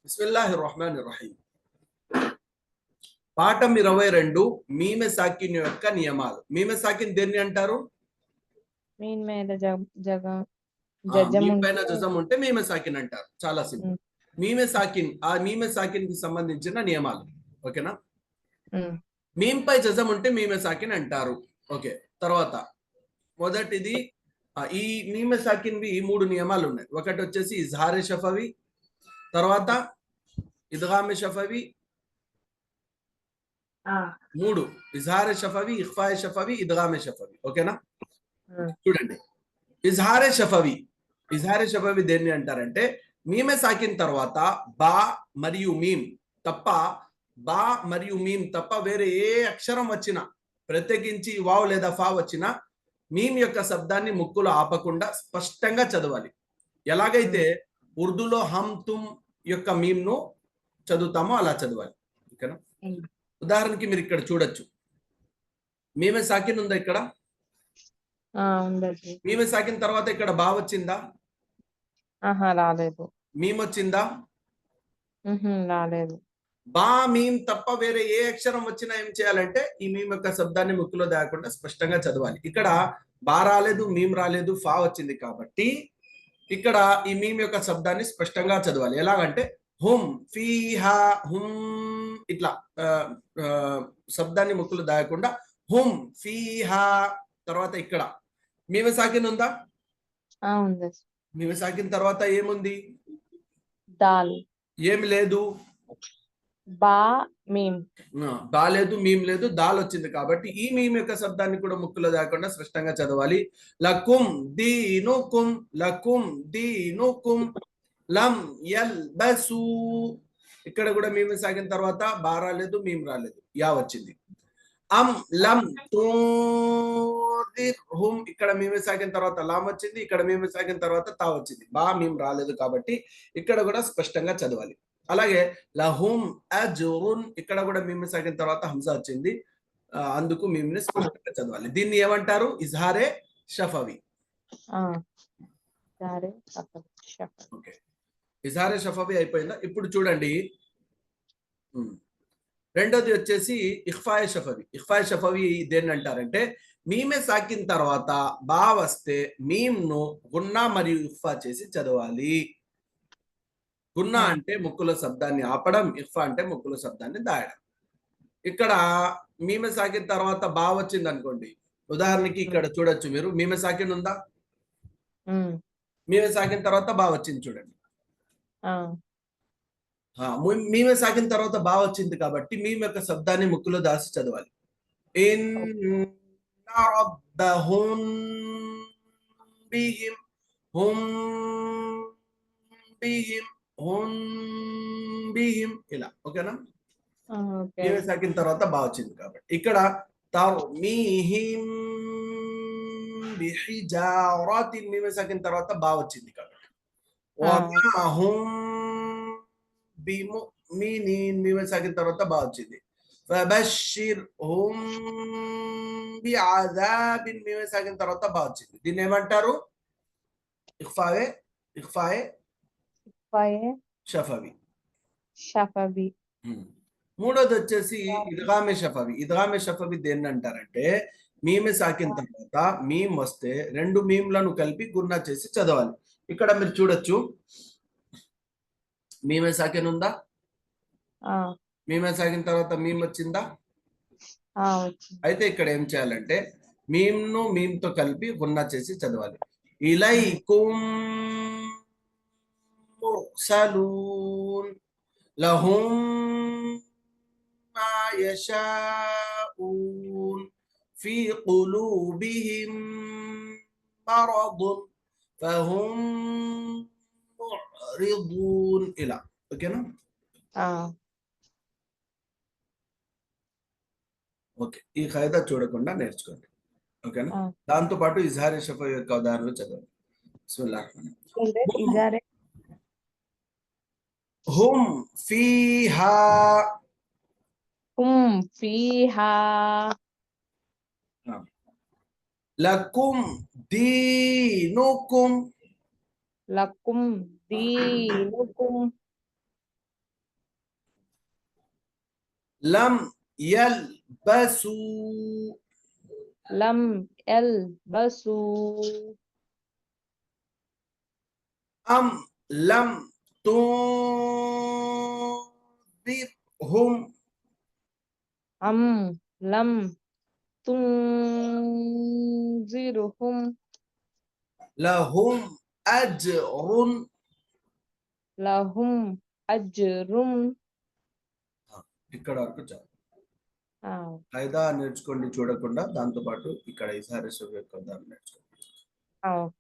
బిస్మిల్లాహిర్ రహమానిర్ రహీం. పాఠం 22 మీమె సాకిన్ యొక్క నియమాలు. మీమె సాకిన్ దేన్ని అంటారు? మీన్ మీద మీమ్ పైన జజం ఉంటే మీమె సాకిన్ అంటారు. చాలా సింపుల్. మీమె సాకిన్, ఆ మీమె సాకిన్ కి సంబంధించిన నియమాలు. ఓకేనా? మీమ్ పై జజం ఉంటే మీమె సాకిన్ అంటారు. ఓకే. తర్వాత మొదటిది ఈ మీమె సాకిన్ వి 3 నియమాలు ఉన్నాయి. ఒకటి వచ్చేసి ఇజ్హారే షఫవి, తర్వాత ఇద్గామే షఫవి, 3 ఇజ్హారే షఫవి, ఇఖ్ఫాయే షఫవి, ఇద్గామే షఫవి. ఓకేనా? చూడండి, ఇజ్హారే షఫవి దేన్ని అంటారంటే మీమె సాకిన్ తర్వాత బా మరియు మీమ్ తప్ప, బా మరియు మీమ్ తప్ప వేరే ఏ అక్షరం వచ్చినా, ప్రత్యేకించి వావ్ లేదా ఫా వచ్చినా మీమ్ యొక్క శబ్దాన్ని ముక్కులో ఆపకుండా స్పష్టంగా చదవాలి. ఎలాగైతే ఉర్దూలో హమ్ తుమ్ యొక్క మీమ్ ను చదువుతామో అలా చదవాలి. ఓకేనా? ఉదాహరణకి మీరు ఇక్కడ చూడొచ్చు, మీమె సాకిన్ ఉందా ఇక్కడ? మీమె సాకిన్ తర్వాత ఇక్కడ బా వచ్చిందా? రాలేదు. మీమ్ వచ్చిందా? రాలేదు. బా మీమ్ తప్ప వేరే ఏ అక్షరం వచ్చినా ఏం చేయాలంటే ఈ మీమ్ యొక్క శబ్దాన్ని ముక్కులో దాయకుండా స్పష్టంగా చదవాలి. ఇక్కడ బా రాలేదు, మీమ్ రాలేదు, ఫా వచ్చింది కాబట్టి ఇక్కడ ఈ మీమ్ యొక్క శబ్దాన్ని స్పష్టంగా చదవాలి. ఎలాగంటే హుమ్ ఫీహా, హుమ్, ఇట్లా శబ్దాన్ని ముక్కులో దాయకుండా హుమ్ ఫీహా. తర్వాత ఇక్కడ మీమె సాకిన్ ఉందా? మీమె సాకిన్ తర్వాత ఏముంది? దాల్. ఏమి లేదు, బా మీమ్. బా లేదు, మీమ్ లేదు, దాల్ వచ్చింది కాబట్టి ఈ మీమ్ యొక్క శబ్దాన్ని కూడా ముక్కులో దాకుండా స్పష్టంగా చదవాలి. లకుం దీనుకుం, లకుం దీనుకుం, లం యల్బసు. ఇక్కడ కూడా మీమ్ సాగిన తర్వాత బా రాలేదు, మీమ్ రాలేదు, యా వచ్చింది. అం లం తుందిర్హుం, ఇక్కడ మీమ్ సాగిన తర్వాత లాం వచ్చింది, ఇక్కడ మీమ్ సాగిన తర్వాత తా వచ్చింది, బా మీమ్ రాలేదు కాబట్టి ఇక్కడ కూడా స్పష్టంగా చదవాలి. అలాగే లహుం అజ్రున్, ఇక్కడ కూడా మీమ్ సాగిన తర్వాత హంజా వచ్చింది, అందుకు మీమ్ ని స్పష్టంగా చదవాలి. దీన్ని ఏమంటారు? ఇజ్హారే షఫవి. ఓకే, ఇజ్హారే షఫవి అయిపోయిందా? ఇప్పుడు చూడండి, రెండోది వచ్చేసి ఇఖ్ఫాయే షఫవి. ఇఖ్ఫాయే షఫవి దేన్ని అంటారంటే మీమే సాకిన తర్వాత బా వస్తే మీమ్ ను గున్నా మరియు ఇఖ్ఫా చేసి చదవాలి. గున్నా అంటే ముక్కులో శబ్దాన్ని ఆపడం, ఇఖ్ఫా అంటే ముక్కులో శబ్దాన్ని దాయడం. ఇక్కడ మీమె సాకిన తర్వాత బా వచ్చింది అనుకోండి, ఉదాహరణకి ఇక్కడ చూడొచ్చు మీరు, మీమె సాకిన్ ఉందా? మీమె సాకిన తర్వాత బా వచ్చింది చూడండి. మీమె సాకిన తర్వాత బా వచ్చింది కాబట్టి మీమ్ యొక్క శబ్దాన్ని ముక్కులో దాసి చదవాలి. ఇన్న రబ్బహుం బిహిం, హుం బిహిం, హుం బిహిం, ఇలా. ఓకేనా? మీమె సాకిన తర్వాత బా వచ్చింది కాబట్టి ఇక్కడ తర్మీహిం బిహిజారతిన్, మీమె సాకిన తర్వాత బా వచ్చింది కాబట్టి వమా హుం బిముమినీన్, మీమె సాకిన తర్వాత బా వచ్చింది. ఫబషిర్హుం బిఅజాబిన్, మీమె సాకిన తర్వాత బా వచ్చింది. దీన్ని ఏమంటారు? ఇఖ్ఫాయే షఫవి. మూడోది వచ్చేసి ఇద్గామే షఫవి. ఇద్గామే షఫవి దేన్ని అంటారంటే మీమె సాకిన తర్వాత మీమ్ వస్తే రెండు మీమ్లను కలిపి గున్నా చేసి చదవాలి. ఇక్కడ మీరు చూడొచ్చు, మీమె సాకిన్ ఉందా? మీమె సాకిన తర్వాత మీమ్ వచ్చిందా? అయితే ఇక్కడ ఏం చేయాలంటే మీమ్ ను మీమ్ తో కలిపి గున్నా చేసి చదవాలి. ఇలైకుం ముర్సలూన్ లహుం మా యషాఊన్ ఫీ ఖులూబిహిం మరదున్ ఫహుం ముఅరిదూన్, ఇలా. ఓకేనా? ఓకే, ఈ ఖైదా చూడకుండా నేర్చుకోండి. ఓకేనా? దాంతో పాటు ఇజ్హారే షఫవి యొక్క ఉదాహరణలు చదవండి. బిస్మిల్లాహిర్ రహమానిర్ రహీం. హుం ఫీహా, లకుం దీనుకుం లకుం దీనుకుం లం యల్బసు లం యల్బసు అం లం తుందిర్హుం అం లం తుంజిరుహుం లహుం అజ్రున్ లహుం అజ్రుం ఇక్కడ వరకు చాలు. ఆ, ఖైదా నేర్చుకోండి చూడకుండా, దాంతో పాటు ఇక్కడ ఇజహార్ షఫవీ యొక్క దాన్ని నేర్చుకోండి. ఓకే.